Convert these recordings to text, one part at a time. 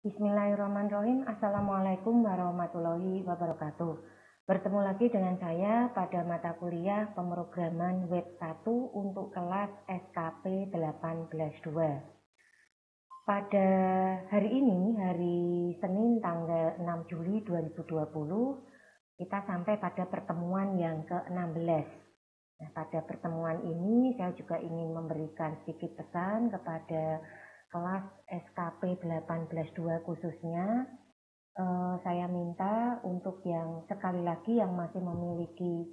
Bismillahirrahmanirrahim. Assalamualaikum warahmatullahi wabarakatuh. Bertemu lagi dengan saya pada mata kuliah pemrograman web 1 untuk kelas SKP 18.2. Pada hari ini, hari Senin tanggal 6 Juli 2020, kita sampai pada pertemuan yang ke-16. Nah, pada pertemuan ini saya juga ingin memberikan sedikit pesan kepada kelas SKP 18.2 khususnya. Saya minta untuk yang sekali lagi yang masih memiliki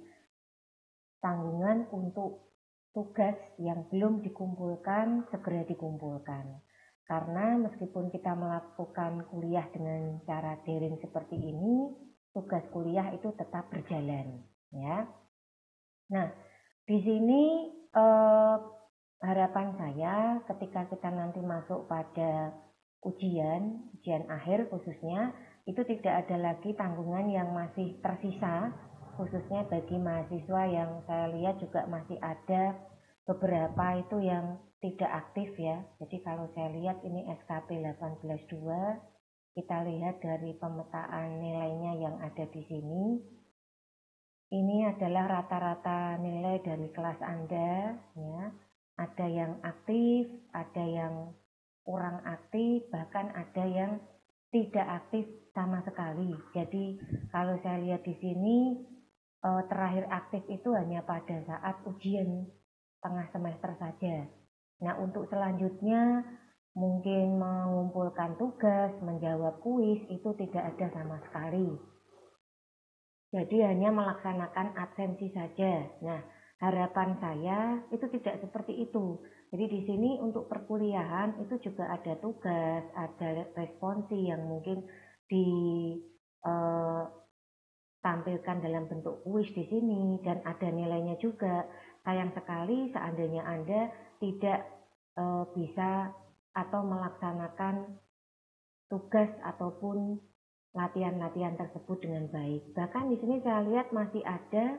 tanggungan untuk tugas yang belum dikumpulkan, segera dikumpulkan. Karena meskipun kita melakukan kuliah dengan cara daring seperti ini, tugas kuliah itu tetap berjalan, ya. Nah, di sini harapan saya ketika kita nanti masuk pada ujian akhir khususnya, itu tidak ada lagi tanggungan yang masih tersisa, khususnya bagi mahasiswa yang saya lihat juga masih ada beberapa itu yang tidak aktif ya. Jadi kalau saya lihat ini SKP 18.2, kita lihat dari pemetaan nilainya yang ada di sini. Ini adalah rata-rata nilai dari kelas Anda, ya. Ada yang aktif, ada yang kurang aktif, bahkan ada yang tidak aktif sama sekali. Jadi kalau saya lihat di sini terakhir aktif itu hanya pada saat ujian tengah semester saja. Nah, untuk selanjutnya mungkin mengumpulkan tugas, menjawab kuis itu tidak ada sama sekali. Jadi hanya melaksanakan absensi saja. Nah, harapan saya itu tidak seperti itu. Jadi di sini untuk perkuliahan itu juga ada tugas, ada responsi yang mungkin ditampilkan dalam bentuk kuis di sini dan ada nilainya juga. Sayang sekali seandainya Anda tidak bisa atau melaksanakan tugas ataupun latihan-latihan tersebut dengan baik. Bahkan di sini saya lihat masih ada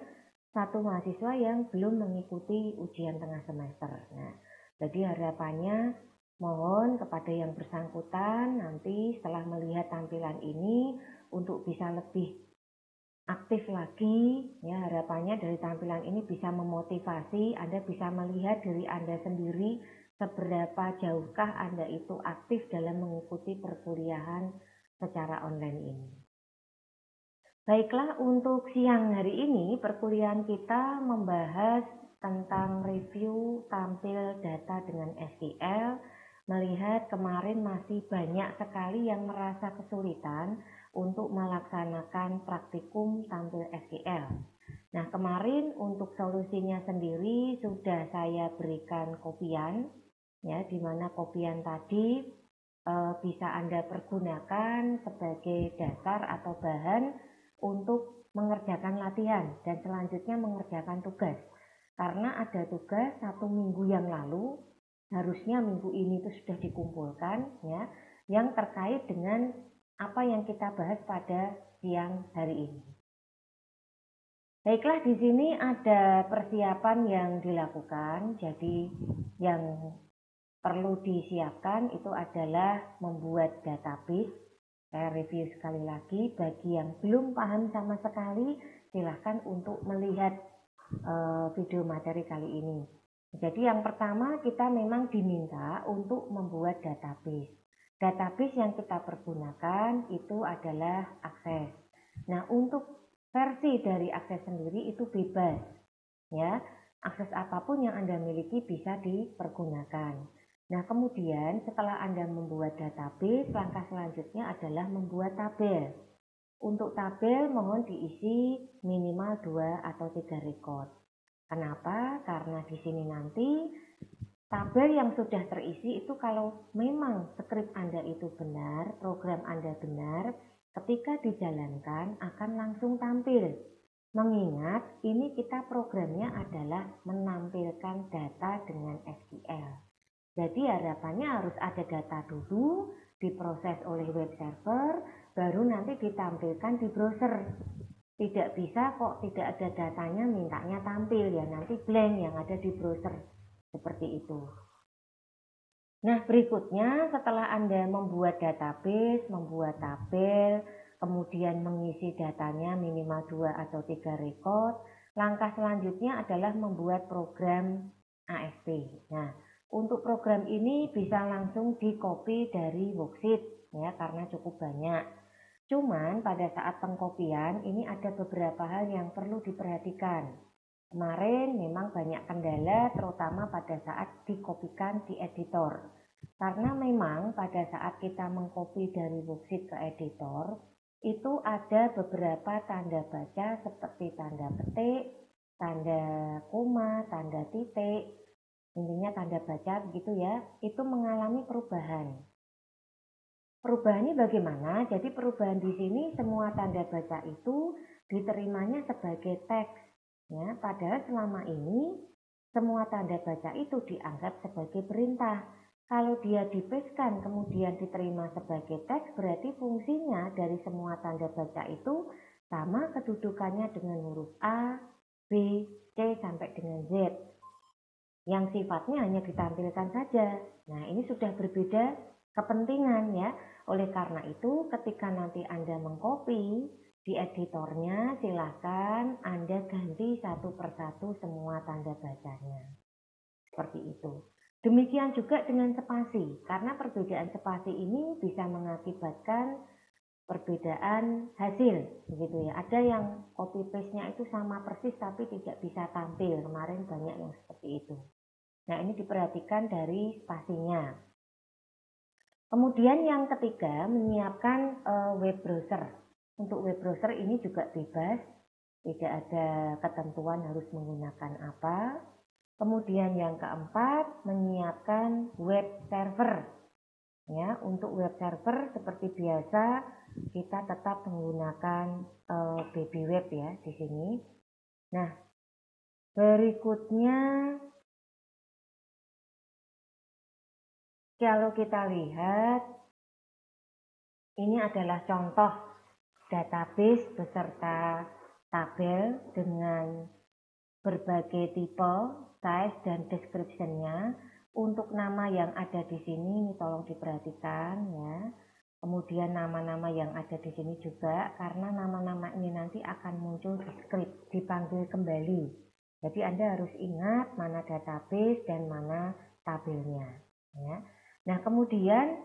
satu mahasiswa yang belum mengikuti ujian tengah semester. Nah, jadi harapannya mohon kepada yang bersangkutan nanti setelah melihat tampilan ini untuk bisa lebih aktif lagi, ya harapannya dari tampilan ini bisa memotivasi Anda bisa melihat diri Anda sendiri seberapa jauhkah Anda itu aktif dalam mengikuti perkuliahan secara online ini. Baiklah, untuk siang hari ini perkuliahan kita membahas tentang review tampil data dengan SQL. Melihat kemarin masih banyak sekali yang merasa kesulitan untuk melaksanakan praktikum tampil SQL. Nah, kemarin untuk solusinya sendiri sudah saya berikan kopian, ya, di mana kopian tadi bisa Anda pergunakan sebagai dasar atau bahan untuk mengerjakan latihan dan selanjutnya mengerjakan tugas. Karena ada tugas 1 minggu yang lalu, harusnya minggu ini itu sudah dikumpulkan, ya, yang terkait dengan apa yang kita bahas pada siang hari ini. Baiklah, di sini ada persiapan yang dilakukan. Jadi yang perlu disiapkan itu adalah membuat database. Saya review sekali lagi, bagi yang belum paham sama sekali silahkan untuk melihat video materi kali ini. Jadi yang pertama kita memang diminta untuk membuat database. Database yang kita pergunakan itu adalah Access. Nah, untuk versi dari Access sendiri itu bebas, ya. Akses apapun yang Anda miliki bisa dipergunakan. Nah, kemudian setelah Anda membuat database, langkah selanjutnya adalah membuat tabel. Untuk tabel mohon diisi minimal 2 atau 3 record. Kenapa? Karena di sini nanti tabel yang sudah terisi itu kalau memang skrip Anda itu benar, program Anda benar, ketika dijalankan akan langsung tampil. Mengingat ini kita programnya adalah menampilkan data dengan SQL. Jadi harapannya harus ada data dulu, diproses oleh web server, baru nanti ditampilkan di browser. Tidak bisa kok tidak ada datanya mintanya tampil, ya nanti blank yang ada di browser. Seperti itu. Nah, berikutnya setelah Anda membuat database, membuat tabel, kemudian mengisi datanya minimal 2 atau 3 record, langkah selanjutnya adalah membuat program ASP. Nah, untuk program ini bisa langsung di-copy dari worksheet ya, karena cukup banyak. Cuman pada saat pengkopian ini ada beberapa hal yang perlu diperhatikan. Kemarin memang banyak kendala terutama pada saat dikopikan di editor. Karena memang pada saat kita mengcopy dari worksheet ke editor, itu ada beberapa tanda baca seperti tanda petik, tanda koma, tanda titik, intinya tanda baca begitu ya, itu mengalami perubahan. Perubahannya bagaimana? Jadi perubahan di sini semua tanda baca itu diterimanya sebagai teks. Ya, padahal selama ini semua tanda baca itu dianggap sebagai perintah. Kalau dia dipastekan kemudian diterima sebagai teks, berarti fungsinya dari semua tanda baca itu sama kedudukannya dengan huruf A, B, C sampai dengan Z. Yang sifatnya hanya ditampilkan saja. Nah, ini sudah berbeda kepentingan ya. Oleh karena itu, ketika nanti Anda mengcopy di editornya, silakan Anda ganti satu persatu semua tanda bacanya. Seperti itu. Demikian juga dengan spasi, karena perbedaan spasi ini bisa mengakibatkan perbedaan hasil, begitu ya. Ada yang copy paste-nya itu sama persis tapi tidak bisa tampil. Kemarin banyak yang seperti itu. Nah, ini diperhatikan dari spasinya. Kemudian yang ketiga, menyiapkan web browser. Untuk web browser ini juga bebas, tidak ada ketentuan harus menggunakan apa. Kemudian yang keempat, menyiapkan web server. Ya, untuk web server seperti biasa kita tetap menggunakan baby web ya di sini. Nah, berikutnya kalau kita lihat, ini adalah contoh database beserta tabel dengan berbagai tipe, size, dan description-nya. Untuk nama yang ada di sini, ini tolong diperhatikan ya. Kemudian nama-nama yang ada di sini juga, karena nama-nama ini nanti akan muncul di script, dipanggil kembali. Jadi Anda harus ingat mana database dan mana tabelnya. Ya. Nah, kemudian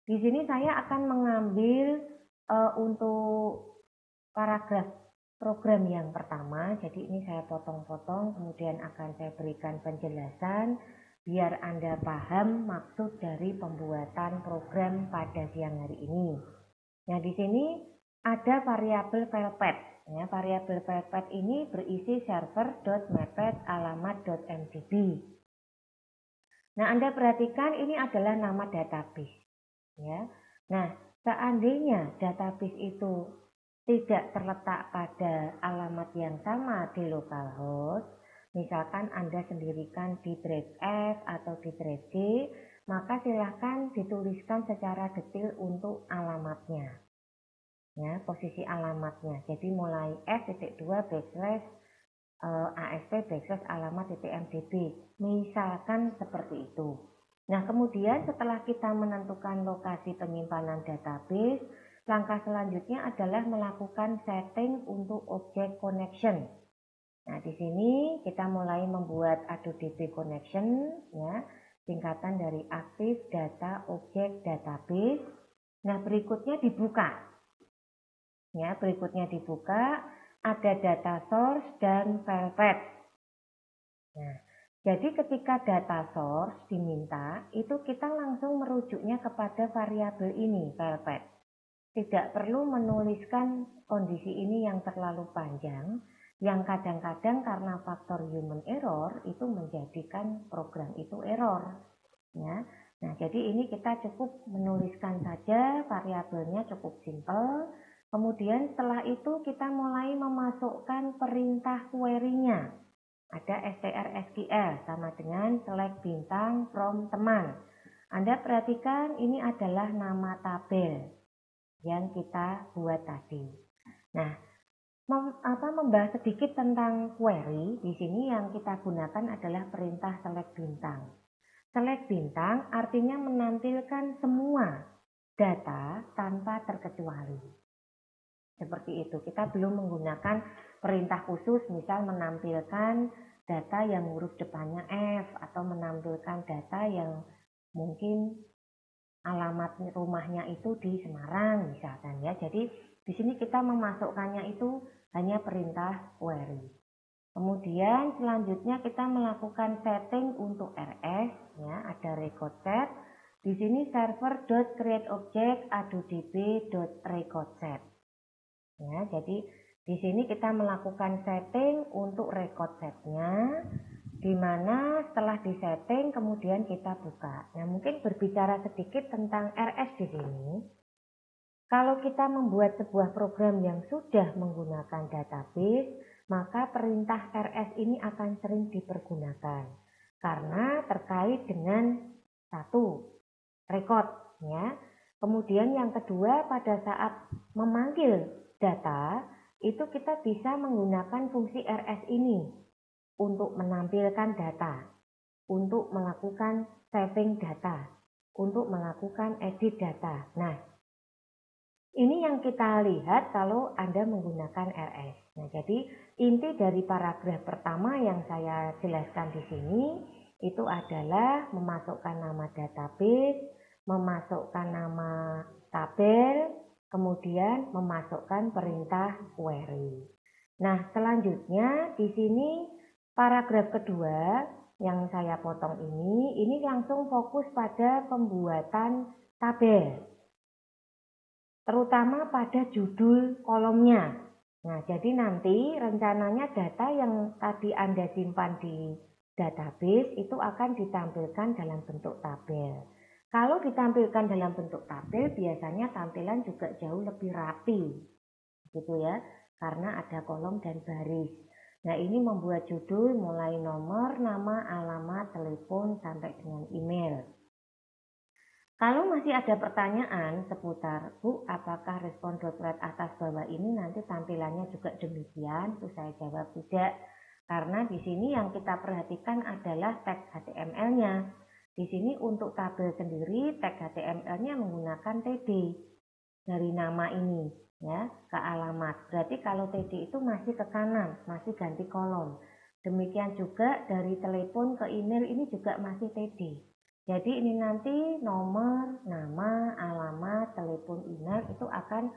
di sini saya akan mengambil untuk paragraf program yang pertama. Jadi ini saya potong-potong, kemudian akan saya berikan penjelasan biar Anda paham maksud dari pembuatan program pada siang hari ini. Nah, di sini ada variabel filepath. Ya, variabel filepath ini berisi server.maped.alamat.mdb. Nah, Anda perhatikan ini adalah nama database. Ya. Nah, seandainya database itu tidak terletak pada alamat yang sama di localhost, misalkan Anda sendirikan di drive F atau di drive G, maka silahkan dituliskan secara detail untuk alamatnya. Ya, posisi alamatnya. Jadi mulai F.2 backslash ASP backslash alamat.mdb. Misalkan seperti itu. Nah, kemudian setelah kita menentukan lokasi penyimpanan database, langkah selanjutnya adalah melakukan setting untuk object connection. Nah, di sini kita mulai membuat ADODB connection, ya, singkatan dari Active Data Object Database. Nah, berikutnya dibuka. Ya, berikutnya dibuka, ada data source dan file path. Nah, jadi ketika data source diminta, itu kita langsung merujuknya kepada variabel ini, file path. Tidak perlu menuliskan kondisi ini yang terlalu panjang, yang kadang-kadang karena faktor human error itu menjadikan program itu error. Ya. Nah, jadi ini kita cukup menuliskan saja variabelnya cukup simple. Kemudian setelah itu kita mulai memasukkan perintah query-nya. Ada strSQL sama dengan select bintang from teman. Anda perhatikan ini adalah nama tabel yang kita buat tadi. Nah, membahas sedikit tentang query, di sini yang kita gunakan adalah perintah select bintang. Select bintang artinya menampilkan semua data tanpa terkecuali. Seperti itu, kita belum menggunakan perintah khusus, misal menampilkan data yang huruf depannya F atau menampilkan data yang mungkin alamat rumahnya itu di Semarang misalkan ya. Jadi di sini kita memasukkannya itu hanya perintah query. Kemudian selanjutnya kita melakukan setting untuk RS ya, ada record set. Di sini server.createObject addodb.record set. Ya, jadi di sini kita melakukan setting untuk record setnya, di mana setelah disetting kemudian kita buka. Nah, mungkin berbicara sedikit tentang RS di sini. Kalau kita membuat sebuah program yang sudah menggunakan database, maka perintah RS ini akan sering dipergunakan karena terkait dengan satu, record ya. Kemudian yang kedua, pada saat memanggil data, itu kita bisa menggunakan fungsi RS ini untuk menampilkan data, untuk melakukan saving data, untuk melakukan edit data. Nah, ini yang kita lihat kalau Anda menggunakan RS. Nah, jadi inti dari paragraf pertama yang saya jelaskan di sini itu adalah memasukkan nama database, memasukkan nama tabel, kemudian memasukkan perintah query. Nah, selanjutnya di sini paragraf kedua yang saya potong ini langsung fokus pada pembuatan tabel, terutama pada judul kolomnya. Nah, jadi nanti rencananya data yang tadi Anda simpan di database itu akan ditampilkan dalam bentuk tabel. Kalau ditampilkan dalam bentuk tabel, biasanya tampilan juga jauh lebih rapi, gitu ya, karena ada kolom dan baris. Nah, ini membuat judul mulai nomor, nama, alamat, telepon, sampai dengan email. Kalau masih ada pertanyaan seputar, Bu, apakah respon dotnet atas bawah ini nanti tampilannya juga demikian? Itu saya jawab tidak, karena di sini yang kita perhatikan adalah tag HTML-nya. Di sini untuk tabel sendiri tag HTML-nya menggunakan TD dari nama ini ya ke alamat. Berarti kalau TD itu masih ke kanan, masih ganti kolom. Demikian juga dari telepon ke email ini juga masih TD. Jadi ini nanti nomor, nama, alamat, telepon, email itu akan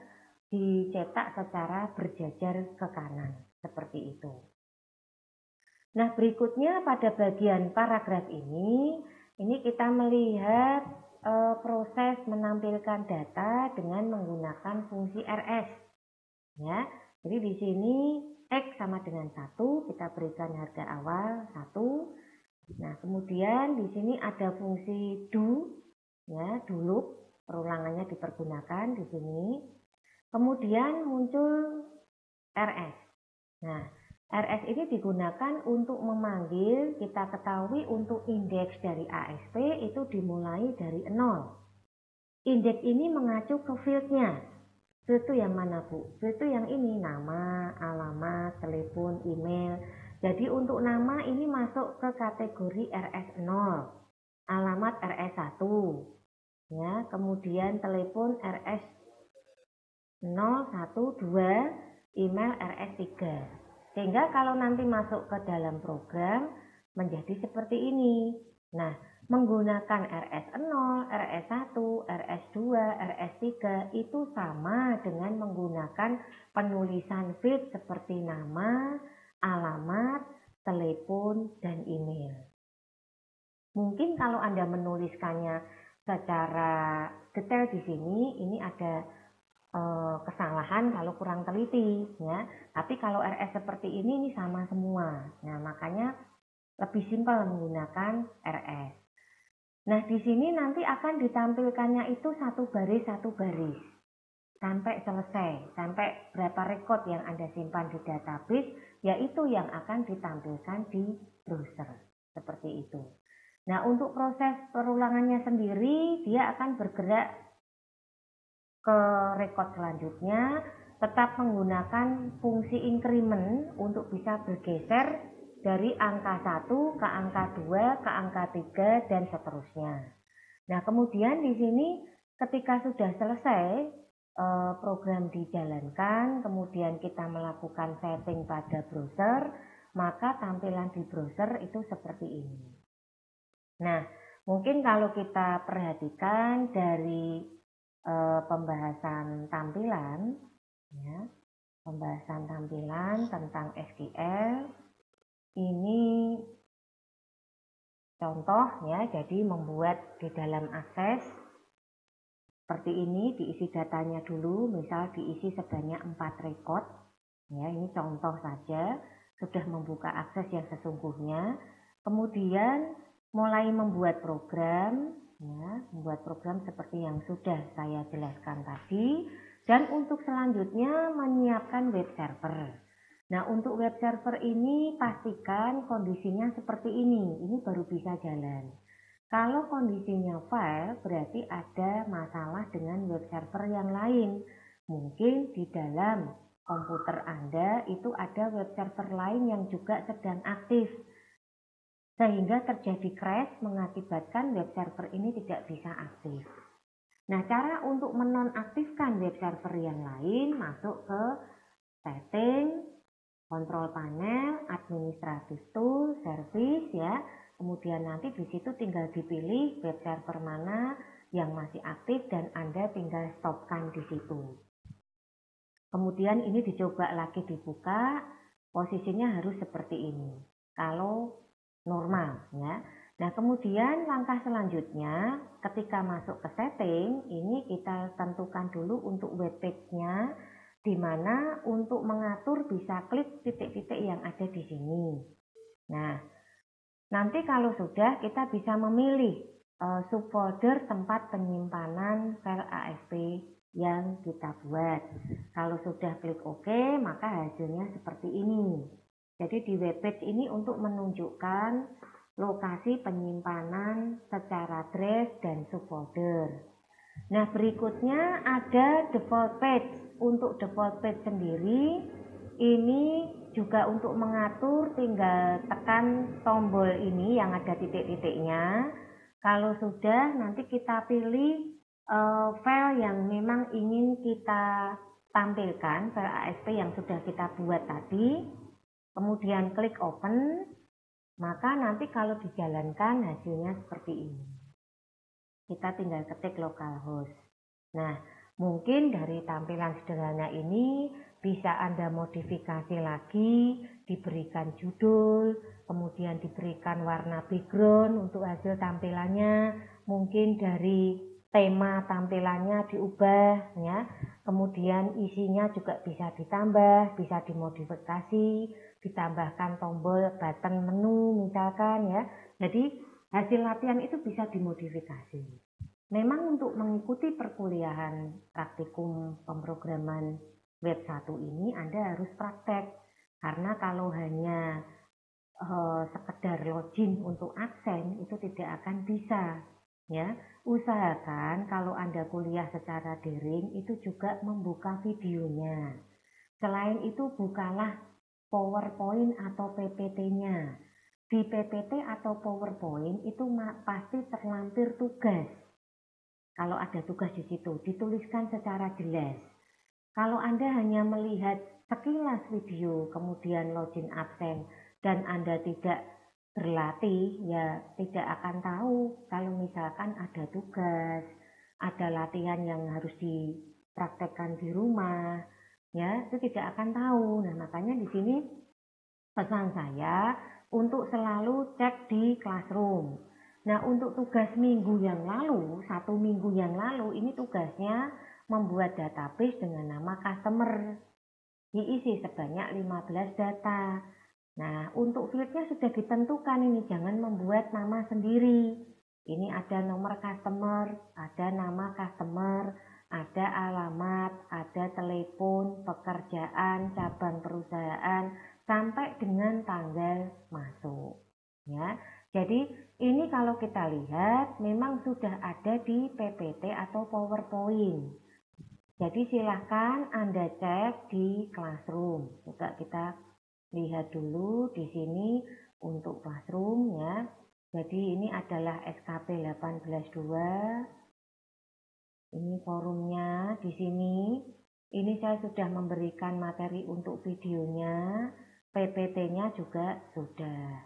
dicetak secara berjajar ke kanan seperti itu. Nah, berikutnya pada bagian paragraf ini kita melihat proses menampilkan data dengan menggunakan fungsi RS. Ya, jadi di sini X sama dengan 1, kita berikan harga awal 1. Nah, kemudian di sini ada fungsi do, ya, do loop, perulangannya dipergunakan di sini. Kemudian muncul RS. Nah, RS ini digunakan untuk memanggil, kita ketahui untuk indeks dari ASP itu dimulai dari 0. Indeks ini mengacu ke fieldnya. Field itu yang mana, Bu? Field itu yang ini, nama, alamat, telepon, email. Jadi untuk nama ini masuk ke kategori RS0, alamat RS1, ya, kemudian telepon RS012, email RS3. Sehingga kalau nanti masuk ke dalam program menjadi seperti ini. Nah, menggunakan RS0, RS1, RS2, RS3 itu sama dengan menggunakan penulisan field seperti nama, alamat, telepon, dan email. Mungkin kalau Anda menuliskannya secara detail di sini, ini ada kesalahan kalau kurang teliti, ya. Tapi kalau RS seperti ini sama semua. Nah, makanya lebih simpel menggunakan RS. Nah, di sini nanti akan ditampilkannya itu satu baris sampai selesai, sampai berapa record yang Anda simpan di database, yaitu yang akan ditampilkan di browser. Seperti itu. Nah, untuk proses perulangannya sendiri, dia akan bergerak ke record selanjutnya, tetap menggunakan fungsi increment untuk bisa bergeser dari angka 1 ke angka 2 ke angka 3 dan seterusnya. Nah, kemudian di sini ketika sudah selesai program dijalankan, kemudian kita melakukan setting pada browser, maka tampilan di browser itu seperti ini. Nah, mungkin kalau kita perhatikan dari pembahasan tampilan, ya, pembahasan tampilan tentang SQL, ini contoh ya, jadi membuat di dalam akses seperti ini, diisi datanya dulu, misal diisi sebanyak 4 record, ya, ini contoh saja, sudah membuka akses yang sesungguhnya. Kemudian mulai membuat program, ya, membuat program seperti yang sudah saya jelaskan tadi, dan untuk selanjutnya menyiapkan web server. Nah, untuk web server ini pastikan kondisinya seperti ini baru bisa jalan. Kalau kondisinya file, berarti ada masalah dengan web server yang lain. Mungkin di dalam komputer Anda itu ada web server lain yang juga sedang aktif, sehingga terjadi crash mengakibatkan web server ini tidak bisa aktif. Nah, cara untuk menonaktifkan web server yang lain, masuk ke setting, kontrol panel, administratif tool, service, ya. Kemudian nanti di situ tinggal dipilih web server mana yang masih aktif dan Anda tinggal stopkan di situ. Kemudian ini dicoba lagi dibuka, posisinya harus seperti ini. Kalau normal, ya. Nah, kemudian langkah selanjutnya ketika masuk ke setting, ini kita tentukan dulu untuk web page-nya, di mana untuk mengatur bisa klik titik-titik yang ada di sini. Nah, nanti kalau sudah kita bisa memilih subfolder tempat penyimpanan file ASP yang kita buat. Kalau sudah klik OK, maka hasilnya seperti ini. Jadi di webpage ini untuk menunjukkan lokasi penyimpanan secara drive dan subfolder. Nah, berikutnya ada default page. Untuk default page sendiri, ini juga untuk mengatur tinggal tekan tombol ini yang ada titik-titiknya. Kalau sudah, nanti kita pilih file yang memang ingin kita tampilkan, file ASP yang sudah kita buat tadi. Kemudian klik open, maka nanti kalau dijalankan hasilnya seperti ini. Kita tinggal ketik localhost. Nah, mungkin dari tampilan sederhana ini bisa Anda modifikasi lagi, diberikan judul, kemudian diberikan warna background untuk hasil tampilannya, mungkin dari tema tampilannya diubah, ya. Kemudian isinya juga bisa ditambah, bisa dimodifikasi, ditambahkan tombol button menu misalkan, ya. Jadi hasil latihan itu bisa dimodifikasi. Memang untuk mengikuti perkuliahan praktikum pemrograman web 1 ini Anda harus praktek. Karena kalau hanya sekedar login untuk absen itu tidak akan bisa, ya. Usahakan kalau Anda kuliah secara daring itu juga membuka videonya. Selain itu bukalah PowerPoint atau PPT-nya. Di PPT atau PowerPoint itu pasti terlampir tugas. Kalau ada tugas di situ, dituliskan secara jelas. Kalau Anda hanya melihat sekilas video, kemudian login absen, dan Anda tidak berlatih, ya tidak akan tahu kalau misalkan ada tugas, ada latihan yang harus dipraktekkan di rumah, ya itu tidak akan tahu. Nah, makanya di sini pesan saya untuk selalu cek di Classroom. Nah, untuk tugas minggu yang lalu, 1 minggu yang lalu, ini tugasnya membuat database dengan nama customer. Diisi sebanyak 15 data. Nah, untuk fieldnya sudah ditentukan ini, jangan membuat nama sendiri. Ini ada nomor customer, ada nama customer, ada alamat, ada telepon, pekerjaan, cabang perusahaan, sampai dengan tanggal masuk. Ya, jadi ini kalau kita lihat memang sudah ada di PPT atau PowerPoint. Jadi silahkan Anda cek di Classroom. Coba kita lihat dulu di sini untuk Classroom ya. Jadi ini adalah SKP 18.2. Ini forumnya di sini. Ini saya sudah memberikan materi untuk videonya, PPT-nya juga sudah.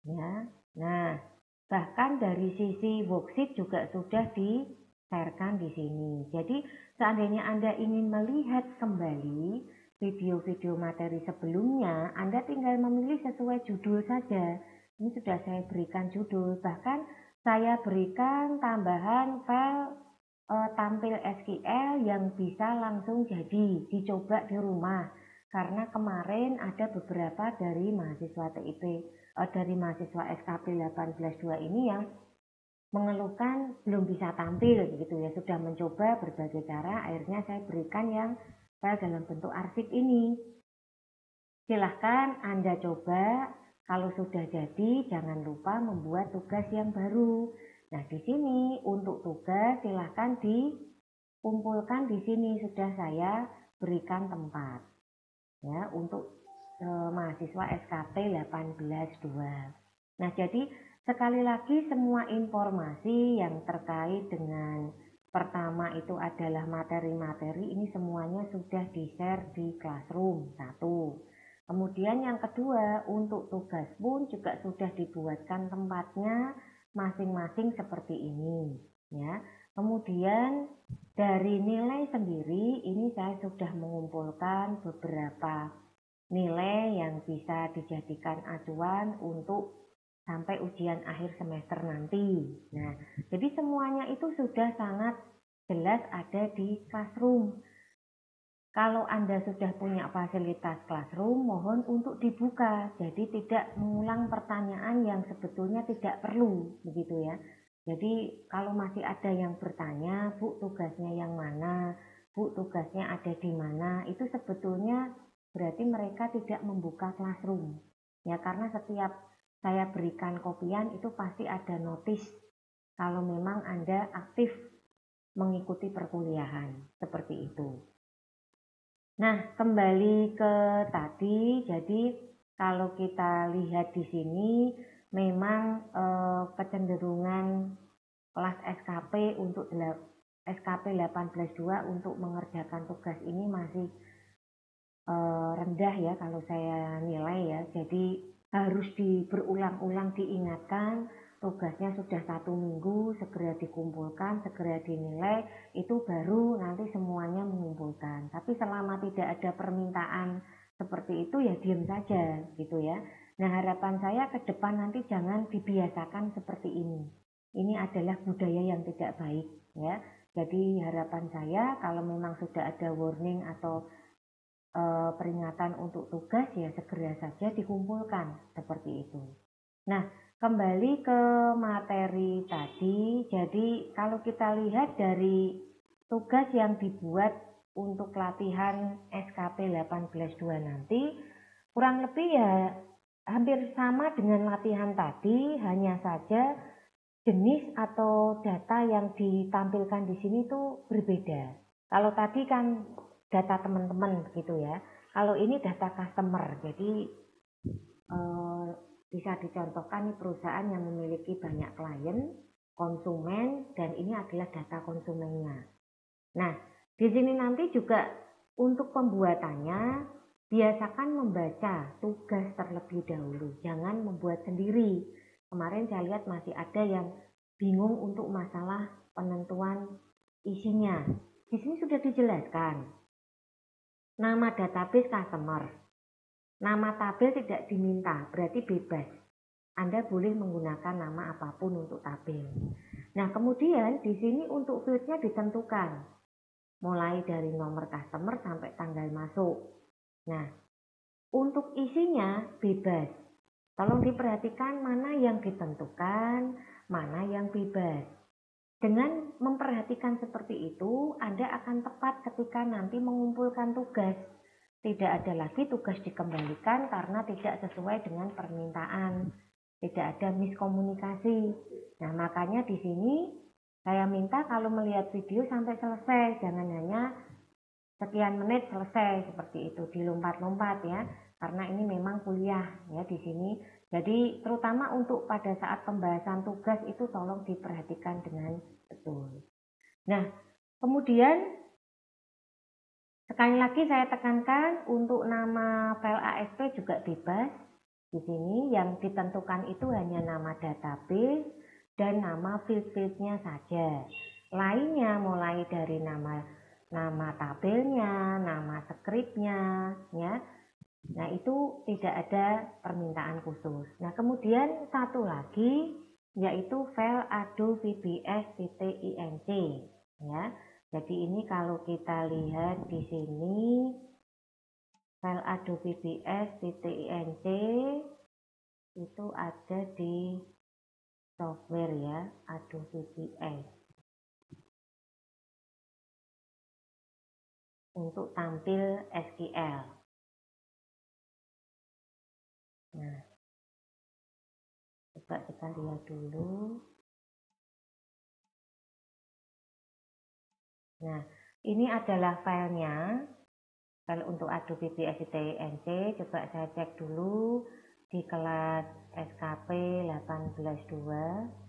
Ya. Nah, bahkan dari sisi worksheet juga sudah di-sharekan di sini. Jadi, seandainya Anda ingin melihat kembali video-video materi sebelumnya, Anda tinggal memilih sesuai judul saja. Ini sudah saya berikan judul. Bahkan saya berikan tambahan file tampil SQL yang bisa langsung jadi dicoba di rumah, karena kemarin ada beberapa dari mahasiswa TIP dari mahasiswa SKP 18.2 ini yang mengeluhkan belum bisa tampil gitu ya, sudah mencoba berbagai cara, akhirnya saya berikan yang file dalam bentuk arsip ini. Silahkan Anda coba, kalau sudah jadi jangan lupa membuat tugas yang baru. Nah, di sini untuk tugas silahkan dikumpulkan di sini, sudah saya berikan tempat ya untuk mahasiswa SKP 18.2. Nah, jadi sekali lagi semua informasi yang terkait dengan pertama itu adalah materi-materi ini semuanya sudah di-share di Classroom 1. Kemudian yang kedua, untuk tugas pun juga sudah dibuatkan tempatnya masing-masing seperti ini ya. Kemudian dari nilai sendiri ini saya sudah mengumpulkan beberapa nilai yang bisa dijadikan acuan untuk sampai ujian akhir semester nanti. Nah, jadi semuanya itu sudah sangat jelas ada di Classroom. Kalau Anda sudah punya fasilitas Classroom, mohon untuk dibuka. Jadi tidak mengulang pertanyaan yang sebetulnya tidak perlu, begitu ya. Jadi kalau masih ada yang bertanya, Bu tugasnya yang mana, Bu tugasnya ada di mana, itu sebetulnya berarti mereka tidak membuka Classroom. Ya, karena setiap saya berikan kopian itu pasti ada notis kalau memang Anda aktif mengikuti perkuliahan, seperti itu. Nah, kembali ke tadi, jadi kalau kita lihat di sini memang kecenderungan kelas SKP untuk SKP 18.2 untuk mengerjakan tugas ini masih rendah ya kalau saya nilai ya. Jadi harus berulang-ulang diingatkan, tugasnya sudah 1 minggu, segera dikumpulkan, segera dinilai, itu baru nanti semuanya mengumpulkan. Tapi selama tidak ada permintaan seperti itu ya diam saja gitu ya. Nah, harapan saya ke depan nanti jangan dibiasakan seperti ini. Ini adalah budaya yang tidak baik ya. Jadi harapan saya kalau memang sudah ada warning atau peringatan untuk tugas ya segera saja dikumpulkan seperti itu. Nah, kembali ke materi tadi, jadi kalau kita lihat dari tugas yang dibuat untuk latihan SKP 18.2 nanti, kurang lebih ya hampir sama dengan latihan tadi, hanya saja jenis atau data yang ditampilkan di sini tuh berbeda. Kalau tadi kan data teman-teman gitu ya, kalau ini data customer, jadi bisa dicontohkan perusahaan yang memiliki banyak klien, konsumen, dan ini adalah data konsumennya. Nah, di sini nanti juga untuk pembuatannya biasakan membaca tugas terlebih dahulu, jangan membuat sendiri. Kemarin saya lihat masih ada yang bingung untuk masalah penentuan isinya. Di sini sudah dijelaskan. Nama database customer. Nama tabel tidak diminta, berarti bebas. Anda boleh menggunakan nama apapun untuk tabel. Nah, kemudian di sini untuk fieldnya ditentukan. Mulai dari nomor customer sampai tanggal masuk. Nah, untuk isinya bebas. Tolong diperhatikan mana yang ditentukan, mana yang bebas. Dengan memperhatikan seperti itu, Anda akan tepat ketika nanti mengumpulkan tugas. Tidak ada lagi tugas dikembalikan karena tidak sesuai dengan permintaan. Tidak ada miskomunikasi. Nah, makanya di sini saya minta kalau melihat video sampai selesai. Jangan hanya sekian menit selesai seperti itu, dilompat-lompat ya. karena ini memang kuliah ya di sini. Jadi terutama untuk pada saat pembahasan tugas itu tolong diperhatikan dengan betul. Nah, kemudian sekali lagi saya tekankan untuk nama file ASP juga bebas. Di sini yang ditentukan itu hanya nama database dan nama field-fieldnya saja. Lainnya mulai dari nama tabelnya, nama skripnya, ya. Nah, itu tidak ada permintaan khusus. Nah, kemudian satu lagi yaitu file adobe.vbs.inc ya. Jadi ini kalau kita lihat di sini file adobe.vbs.inc itu ada di software ya, Adobe VBS. Untuk tampil SQL. Nah, coba kita lihat dulu. Nah, ini adalah filenya, file untuk Adobe VBS.inc. Coba saya cek dulu di kelas SKP 18.2.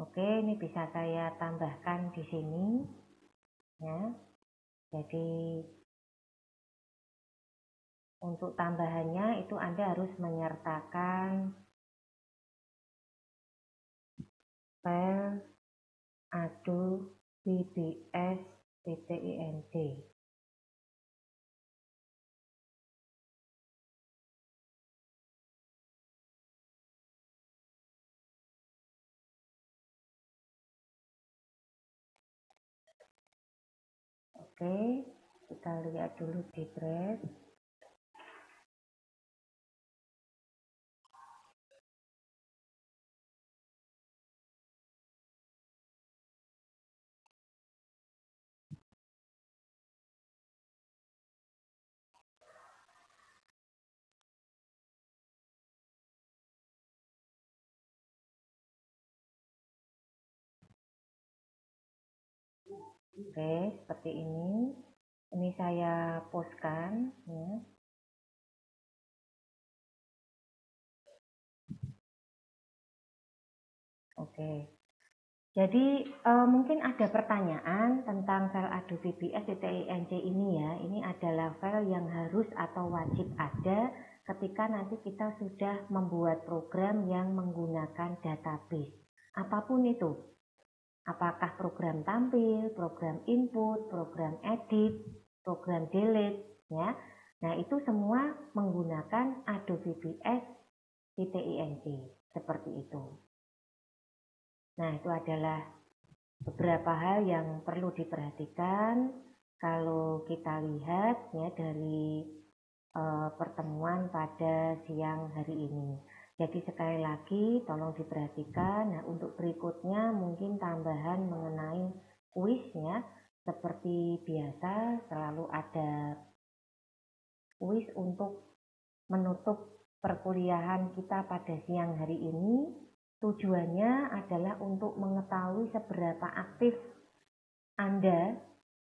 Oke, ini bisa saya tambahkan di sini ya. Jadi untuk tambahannya itu Anda harus menyertakan file adobe VBS.inc. Oke, kita lihat dulu di Brave. Oke, seperti ini. Ini saya postkan ya. Oke. Jadi mungkin ada pertanyaan tentang file Adobe VBS.inc ini ya. Ini adalah file yang harus atau wajib ada ketika nanti kita sudah membuat program yang menggunakan database. Apapun itu. Apakah program tampil, program input, program edit, program delete ya. Nah, itu semua menggunakan Adobe VBS.inc seperti itu. Nah, itu adalah beberapa hal yang perlu diperhatikan kalau kita lihat ya dari pertemuan pada siang hari ini. Jadi sekali lagi tolong diperhatikan. Nah, untuk berikutnya mungkin tambahan mengenai kuisnya. Seperti biasa selalu ada kuis untuk menutup perkuliahan kita pada siang hari ini. Tujuannya adalah untuk mengetahui seberapa aktif Anda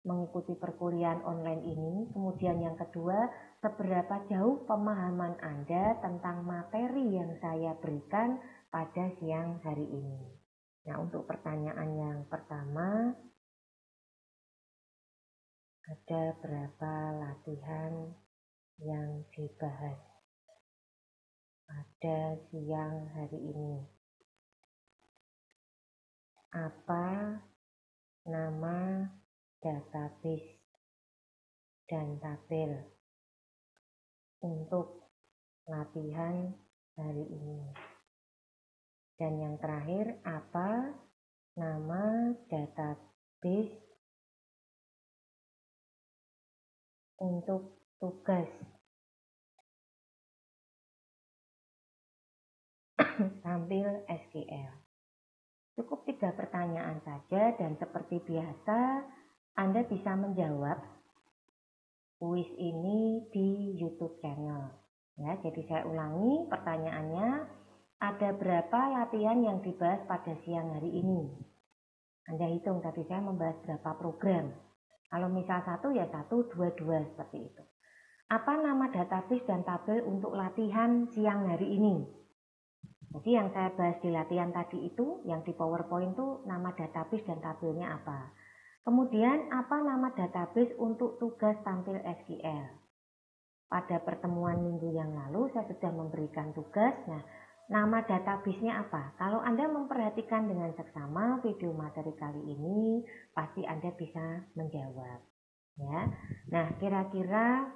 mengikuti perkuliahan online ini. Kemudian yang kedua, seberapa jauh pemahaman Anda tentang materi yang saya berikan pada siang hari ini. Nah, untuk pertanyaan yang pertama, ada berapa latihan yang dibahas pada siang hari ini? Apa nama database dan tabel untuk latihan hari ini? Dan yang terakhir, apa nama database untuk tugas tampil SQL? Cukup 3 pertanyaan saja dan seperti biasa Anda bisa menjawab kuis ini di YouTube channel. Ya, jadi saya ulangi pertanyaannya, ada berapa latihan yang dibahas pada siang hari ini? Anda hitung, tadi saya membahas berapa program. Kalau misal 1 ya 1, 2, 2 seperti itu. Apa nama database dan tabel untuk latihan siang hari ini? Jadi yang saya bahas di latihan tadi itu, yang di PowerPoint itu nama database dan tabelnya apa. Kemudian apa nama database untuk tugas tampil SQL. Pada pertemuan minggu yang lalu saya sudah memberikan tugas. Nah, nama database-nya apa? Kalau Anda memperhatikan dengan seksama video materi kali ini, pasti Anda bisa menjawab. Ya. Nah, kira-kira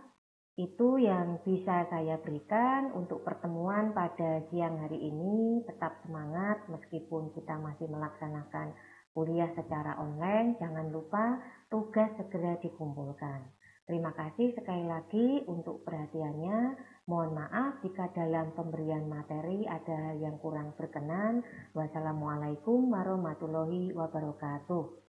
itu yang bisa saya berikan untuk pertemuan pada siang hari ini. Tetap semangat meskipun kita masih melaksanakan kuliah secara online. Jangan lupa tugas segera dikumpulkan. Terima kasih sekali lagi untuk perhatiannya. Mohon maaf jika dalam pemberian materi ada yang kurang berkenan. Wassalamualaikum warahmatullahi wabarakatuh.